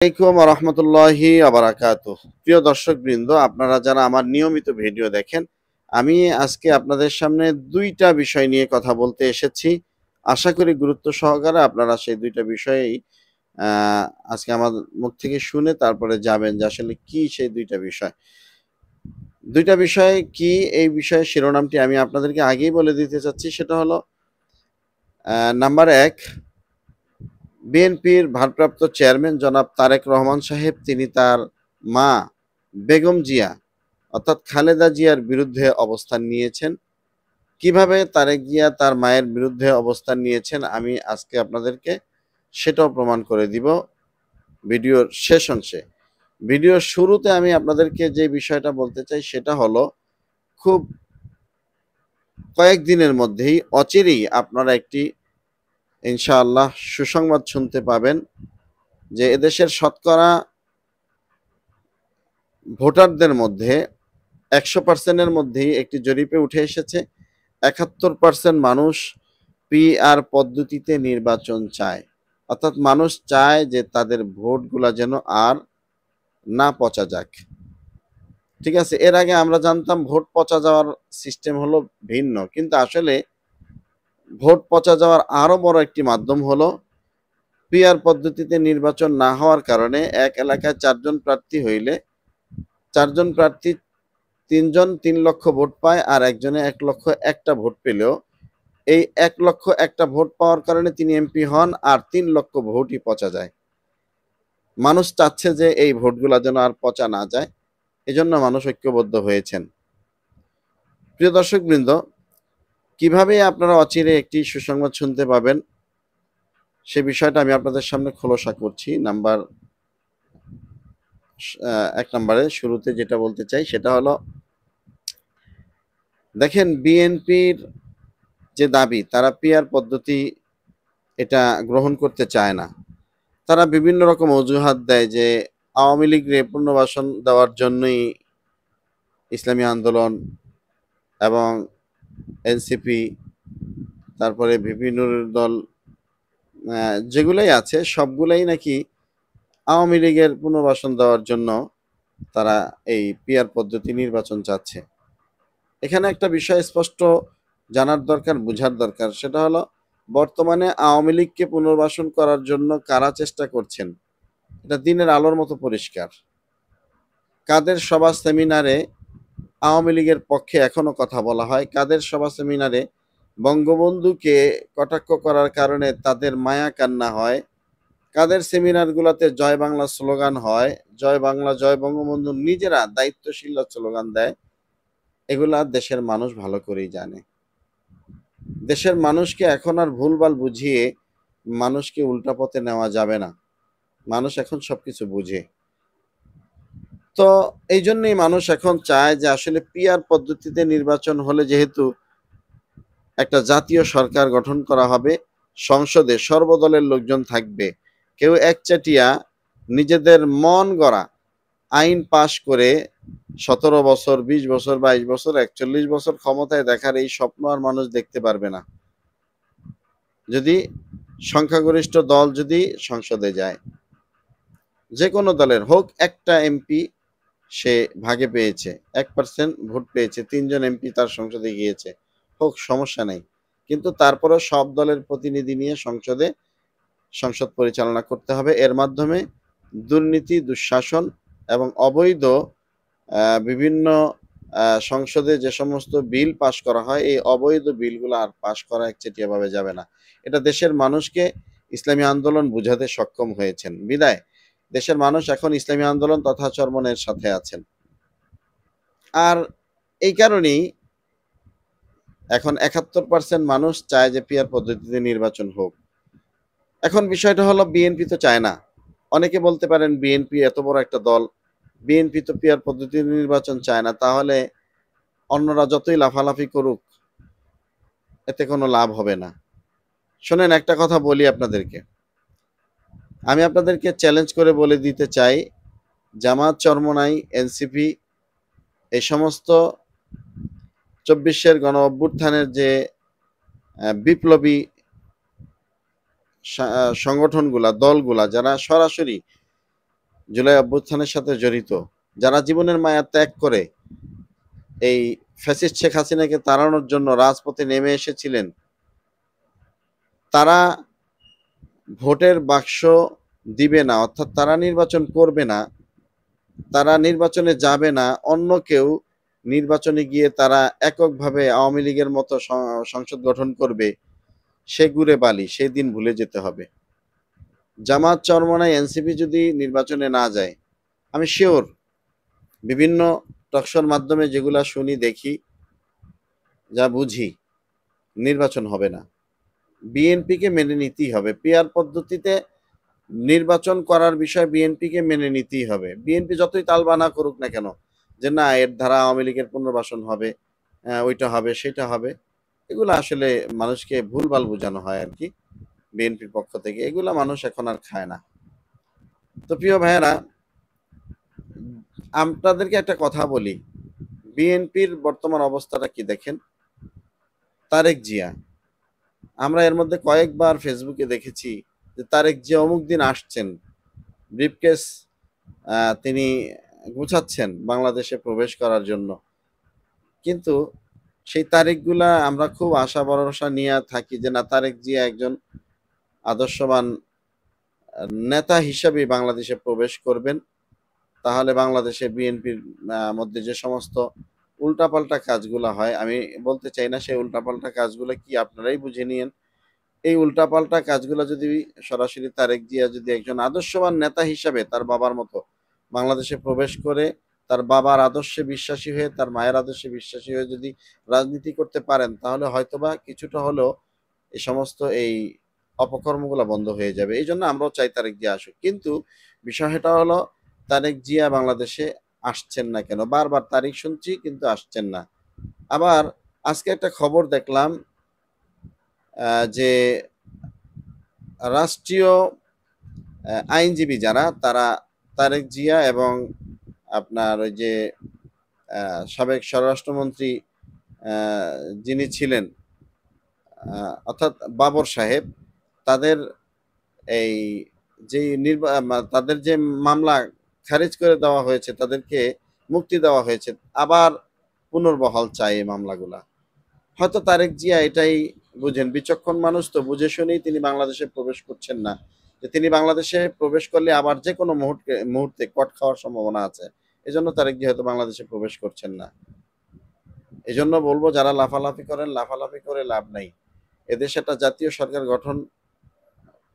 আলাইকুম রহমতুল্লাহি আবরাকাতুহ। প্রিয় দর্শকবৃন্দ, আপনারা যারা আমার নিয়মিত ভিডিও দেখেন, আমি আজকে আপনাদের সামনে দুইটা বিষয় নিয়ে কথা বলতে এসেছি। আশা করি গুরুত্ব সহকারে আপনারা সেই দুইটা বিষয়েই আজকে আমার মুখ থেকে শুনে তারপরে যাবেন যে আসলে কি সেই দুইটা বিষয়। দুইটা বিষয় কি, এই বিষয়ের শিরোনামটি আমি আপনাদেরকে আগেই বলে দিতে চাচ্ছি। সেটা হলো নাম্বার এক, বিএনপির ভারপ্রাপ্ত চেয়ারম্যান জনাব তারেক রহমান সাহেব তিনি তার মা বেগম জিয়া অর্থাৎ খালেদা জিয়ার বিরুদ্ধে অবস্থান নিয়েছেন। কিভাবে তারেক জিয়া তার মায়ের বিরুদ্ধে অবস্থান নিয়েছেন আমি আজকে আপনাদেরকে সেটাও প্রমাণ করে দিব ভিডিওর শেষ অংশে। ভিডিওর শুরুতে আমি আপনাদেরকে যে বিষয়টা বলতে চাই সেটা হলো, খুব কয়েকদিনের মধ্যেই অচিরেই আপনারা একটি ইনশাআল্লাহ সুসংবাদ শুনতে পাবেন যে এদেশের শতকরা ভোটারদের মধ্যে 100% মধ্যেই একটি জরিপে উঠে এসেছে 71% মানুষ পিআর পদ্ধতিতে নির্বাচন চায়। অর্থাৎ মানুষ চায় যে তাদের ভোটগুলা যেন আর না পচা যাক। ঠিক আছে, এর আগে আমরা জানতাম ভোট পচা যাওয়ার সিস্টেম হলো ভিন্ন, কিন্তু আসলে ভোট পচা যাওয়ার আরো বড় একটি মাধ্যম হলো পিআর পদ্ধতিতে নির্বাচন না হওয়ার কারণে এক এলাকায় 4 জন প্রার্থী হইলে 4 জন প্রার্থী 3 জন 3 লক্ষ ভোট পায়, আর একজনে 1 লক্ষ একটা ভোট পেলেও এই 1 লক্ষ একটা ভোট পাওয়ার কারণে তিনি এমপি হন, আর 3 লক্ষ ভোটই পচা যায়। মানুষ চাচ্ছে যে এই ভোটগুলা যেন আর পচা না যায়, এজন্য মানুষ ঐক্যবদ্ধ হয়েছেন। প্রিয় দর্শকবৃন্দ, কিভাবে আপনারা অচিরে একটি সুসংবাদ শুনতে পাবেন সে বিষয়টা আমি আপনাদের সামনে খোলসা করছি। এক নম্বরে শুরুতে যেটা বলতে চাই সেটা হলো, দেখেন বিএনপির যে দাবি তারা পিআর পদ্ধতি এটা গ্রহণ করতে চায় না। তারা বিভিন্ন রকম অজুহাত দেয় যে আওয়ামী লীগকে পুনর্বাসন দেওয়ার জন্যই ইসলামী আন্দোলন এবং এনসিপি, তারপরে বিভিন্ন দল যেগুলাই আছে সবগুলাই নাকি আওয়ামী লীগের পুনর্বাসন দেওয়ার জন্য তারা এই পিআর পদ্ধতি নির্বাচন চাচ্ছে। এখানে একটা বিষয় স্পষ্ট জানার দরকার, বোঝার দরকার, সেটা হলো বর্তমানে আওয়ামী লীগকে পুনর্বাসন করার জন্য কারা চেষ্টা করছেন এটা দিনের আলোর মতো পরিষ্কার। কাদের সভা সেমিনারে আওয়ামী লীগের পক্ষে এখনো কথা বলা হয়, কাদের সভা সেমিনারে বঙ্গবন্ধুকে কটাক্ষ করার কারণে তাদের মায়া কান্না হয়, কাদের সেমিনারগুলোতে জয় বাংলা স্লোগান হয়, জয় বাংলা জয় বঙ্গবন্ধু নিজেরা দায়িত্বশীল স্লোগান দেয়, এগুলা দেশের মানুষ ভালো করেই জানে। দেশের মানুষকে এখন আর ভুলভাল বুঝিয়ে মানুষকে উল্টা পথে নেওয়া যাবে না। মানুষ এখন সবকিছু বুঝে। তো এই জন্যই মানুষ এখন চায় যে আসলে পিআর পদ্ধতিতে নির্বাচন হলে যেহেতু একটা জাতীয় সরকার গঠন করা হবে, সংসদে সর্বদলের লোকজন থাকবে, কেউ একচাটিয়া নিজেদের মন গড়া আইন পাশ করে 17 বছর 20 বছর 22 বছর 41 বছর ক্ষমতায় দেখার এই স্বপ্ন আর মানুষ দেখতে পারবে না। যদি সংখ্যাগরিষ্ঠ দল যদি সংসদে যায়, যে কোনো দলের হোক, একটা এমপি সে ভাগে পেয়েছে, 1% ভোট পেয়েছে, 3 জন এমপি তার সংসদে গিয়েছে, হোক, সমস্যা নেই, কিন্তু তারপরও সব দলের প্রতিনিধি নিয়ে সংসদ পরিচালনা করতে হবে। এর মাধ্যমে দুর্নীতি, দুঃশাসন এবং অবৈধ বিভিন্ন সংসদে যে সমস্ত বিল পাশ করা হয়, এই অবৈধ বিলগুলো আর পাশ করা একচেটিয়াভাবে যাবে না। এটা দেশের মানুষকে ইসলামী আন্দোলন বুঝাতে সক্ষম হয়েছেন বিদায় দেশের মানুষ এখন ইসলামী আন্দোলন তথা চরমনের সাথে আছেন। আর এই কারণেই এখন 71% মানুষ চায় যে পিআর পদ্ধতিতে নির্বাচন হোক। এখন বিষয়টা হলো, বিএনপি তো চায় না। অনেকে বলতে পারেন বিএনপি এত বড় একটা দল, বিএনপি তো পিআর পদ্ধতিতে নির্বাচন চায় না, তাহলে অন্যরা যতই লাফালাফি করুক এতে কোনো লাভ হবে না। শোনেন, একটা কথা বলি আপনাদেরকে, আমি আপনাদেরকে চ্যালেঞ্জ করে বলে দিতে চাই, জামাত, চরমোনাই, এনসিপি, এই সমস্ত 24-এর গণ অভ্যুত্থানের যে বিপ্লবী সংগঠনগুলা, দলগুলা, যারা সরাসরি জুলাই অভ্যুত্থানের সাথে জড়িত, যারা জীবনের মায়া ত্যাগ করে এই ফ্যাসিস্ট শেখ হাসিনাকে তাড়ানোর জন্য রাজপথে নেমে এসেছিলেন, তারা ভোটের বাক্স দিবে না, অর্থাৎ তারা নির্বাচন করবে না, তারা নির্বাচনে যাবে না, অন্য কেউ নির্বাচনে গিয়ে তারা এককভাবে আওয়ামী লীগের মতো সংসদ গঠন করবে, সে ঘুরে বালি, সেই দিন ভুলে যেতে হবে। জামাত, চরমনাই, এনসিপি যদি নির্বাচনে না যায়, আমি শিওর বিভিন্ন টকশোর মাধ্যমে যেগুলা শুনি, দেখি, যা বুঝি, নির্বাচন হবে না। বিএনপিকে মেনে নিতেই হবে। পিআর পদ্ধতিতে নির্বাচন করার বিষয় বিএনপিকে মেনে নিতেই হবে। বিএনপি যতই তালবানা করুক না কেন যে না এর দ্বারা আওয়ামী লীগের পুনর্বাসন হবে, ওইটা হবে, সেটা হবে, এগুলো আসলে মানুষকে ভুলভাল বোঝানো হয় আর কি বিএনপির পক্ষ থেকে। এগুলা মানুষ এখন আর খায় না। তো প্রিয় ভাইয়েরা, আপনাদেরকে একটা কথা বলি, বিএনপির বর্তমান অবস্থাটা কি দেখেন। তারেক জিয়া, আমরা এর মধ্যে কয়েকবার ফেসবুকে দেখেছি যে তারেক জিয়া অমুক দিন আসছেন, ব্রিফকেস তিনি গুছাচ্ছেন বাংলাদেশে প্রবেশ করার জন্য, কিন্তু সেই তারিখগুলা আমরা খুব আশা ভরসা নিয়ে থাকি যে না, তারেক জিয়া একজন আদর্শবান নেতা হিসাবে বাংলাদেশে প্রবেশ করবেন, তাহলে বাংলাদেশে বিএনপির মধ্যে যে সমস্ত উল্টাপাল্টা কাজগুলো হয়, আমি বলতে চাই না সেই উল্টাপাল্টা কাজগুলো কি, আপনারাই বুঝে নিয়েন। এই উল্টাপাল্টা কাজগুলো যদি সরাসরি তারেক জিয়া যদি একজন আদর্শবান নেতা হিসাবে তার বাবার মতো বাংলাদেশে প্রবেশ করে, তার বাবার আদর্শে বিশ্বাসী হয়ে, তার মায়ের আদর্শে বিশ্বাসী হয়ে যদি রাজনীতি করতে পারেন, তাহলে হয়তোবা কিছুটা হলেও এই সমস্ত এই অপকর্মগুলো বন্ধ হয়ে যাবে। এই জন্য আমরাও চাই তারেক জিয়া আসুক, কিন্তু বিষয়টা হলো তারেক জিয়া বাংলাদেশে আসছেন না কেন? বারবার তারিখ শুনছি কিন্তু আসছেন না। আবার আজকে একটা খবর দেখলাম যে রাষ্ট্রীয় আইনজীবী যারা, তারা তারেক জিয়া এবং আপনার ওই যে সাবেক স্বরাষ্ট্রমন্ত্রী যিনি ছিলেন, অর্থাৎ বাবর সাহেব, তাদের এই যে তাদের যে মামলা খারিজ করে দেওয়া হয়েছে, তাদেরকে মুক্তি দেওয়া হয়েছে, আবার পুনর্বহাল চায় এই মামলাগুলা। হয়তো তারেক জিয়া এটাই বুঝেন, বিচক্ষণ মানুষ তো, বুঝে শুনেই তিনি বাংলাদেশে প্রবেশ করছেন না, যে তিনি বাংলাদেশে প্রবেশ করলে আবার যে কোনো মুহূর্তে কট খাওয়ার সম্ভাবনা আছে। এজন্য তারেক জিয়া হয়তো বাংলাদেশে প্রবেশ করছেন না। এজন্য বলবো, যারা লাফালাফি করেন, লাফালাফি করে লাভ নাই। এদেশে একটা জাতীয় সরকার গঠন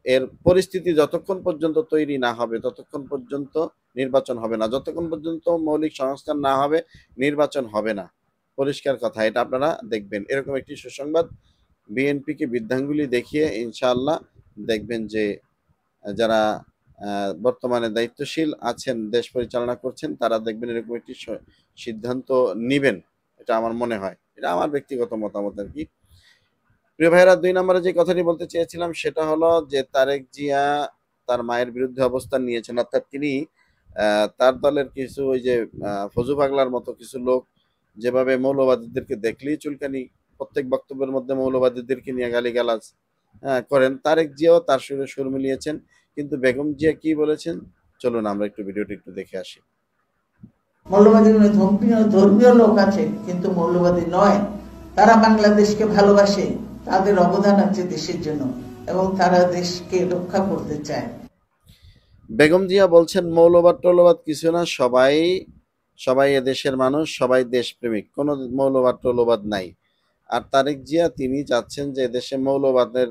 এর পরিস্থিতি যতক্ষণ পর্যন্ত তৈরি না হবে, ততক্ষণ পর্যন্ত নির্বাচন হবে না। যতক্ষণ পর্যন্ত মৌলিক সংস্কার না হবে, নির্বাচন হবে না। পরিষ্কার কথা, এটা আপনারা দেখবেন। এরকম একটি সুসংবাদ, বিএনপিকে বৃদ্ধাঙ্গুলি দেখিয়ে ইনশাআল্লাহ দেখবেন যে যারা বর্তমানে দায়িত্বশীল আছেন, দেশ পরিচালনা করছেন, তারা দেখবেন এরকম একটি সিদ্ধান্ত নিবেন। এটা আমার মনে হয়, এটা আমার ব্যক্তিগত মতামত আর কি। প্রিয় ভাইয়েরা, ২ নম্বরে যে কথাটি বলতে চেয়েছিলাম সেটা হলো যে তারেক জিয়া তার মায়ের বিরুদ্ধে অবস্থান নিয়েছেন, অর্থাৎ তিনি তার দলের কিছু ওই যে ফজু পাগলার মতো কিছু লোক যেভাবে মৌলবাদীদেরকে দেখলেই চুলকানি, প্রত্যেক বক্তব্যের মধ্যে মৌলবাদীদেরকে নিয়ে গালিগালাজ করেন, তারেক জিয়াও তার সুরে সুর মিলিয়েছেন। কিন্তু বেগম জিয়া কি বলেছেন, চলুন আমরা একটু ভিডিওটি একটু দেখে আসি। মৌলবাদী ধর্মীয় লোক আছে কিন্তু মৌলবাদী নয়, তারা বাংলাদেশকে ভালোবাসে, তাদের অবদান আছে দেশের জন্য এবং তারা দেশকে রক্ষা করতে চায়। বেগম জিয়া বলছেন মৌলবাদ টৌলবাদ কিছু না, সবাই সবাই এদেশের মানুষ, সবাই দেশপ্রেমিক, কোনো মৌলবাদ টৌলবাদ নাই। আর তারেক জিয়া তিনি চাচ্ছেন যে দেশে মৌলবাদের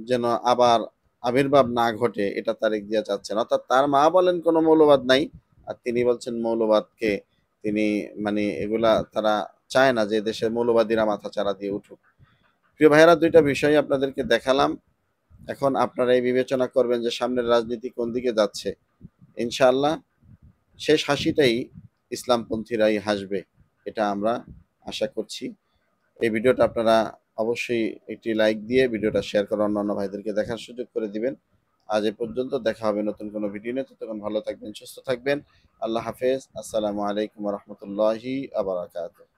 যেন আবার আবির্ভাব না ঘটে, এটা তারেক জিয়া চাচ্ছেন। অর্থাৎ তার মা বলেন কোনো মৌলবাদ নাই, আর তিনি বলছেন মৌলবাদকে তিনি মানে এগুলা তারা চায় না যে দেশের মৌলবাদীরা মাথা চারা দিয়ে উঠুক। প্রিয় ভাইয়েরা, ২টা বিষয় আপনাদেরকে দেখালাম। এখন আপনারা এই বিবেচনা করবেন যে সামনের রাজনীতি কোন দিকে যাচ্ছে। ইনশাআল্লাহ শেষ হাসিটাই ইসলামপন্থীরাই হাসবে, এটা আমরা আশা করছি। এই ভিডিওটা আপনারা অবশ্যই একটি লাইক দিয়ে ভিডিওটা শেয়ার করে অন্যান্য ভাইদেরকে দেখার সুযোগ করে দিবেন। আজ এ পর্যন্ত, দেখা হবে নতুন কোনো ভিডিও নিয়ে। ততক্ষণ ভালো থাকবেন, সুস্থ থাকবেন। আল্লাহ হাফেজ। আসসালামু আলাইকুম ওয়া রাহমাতুল্লাহি ওয়া বারাকাতুহু।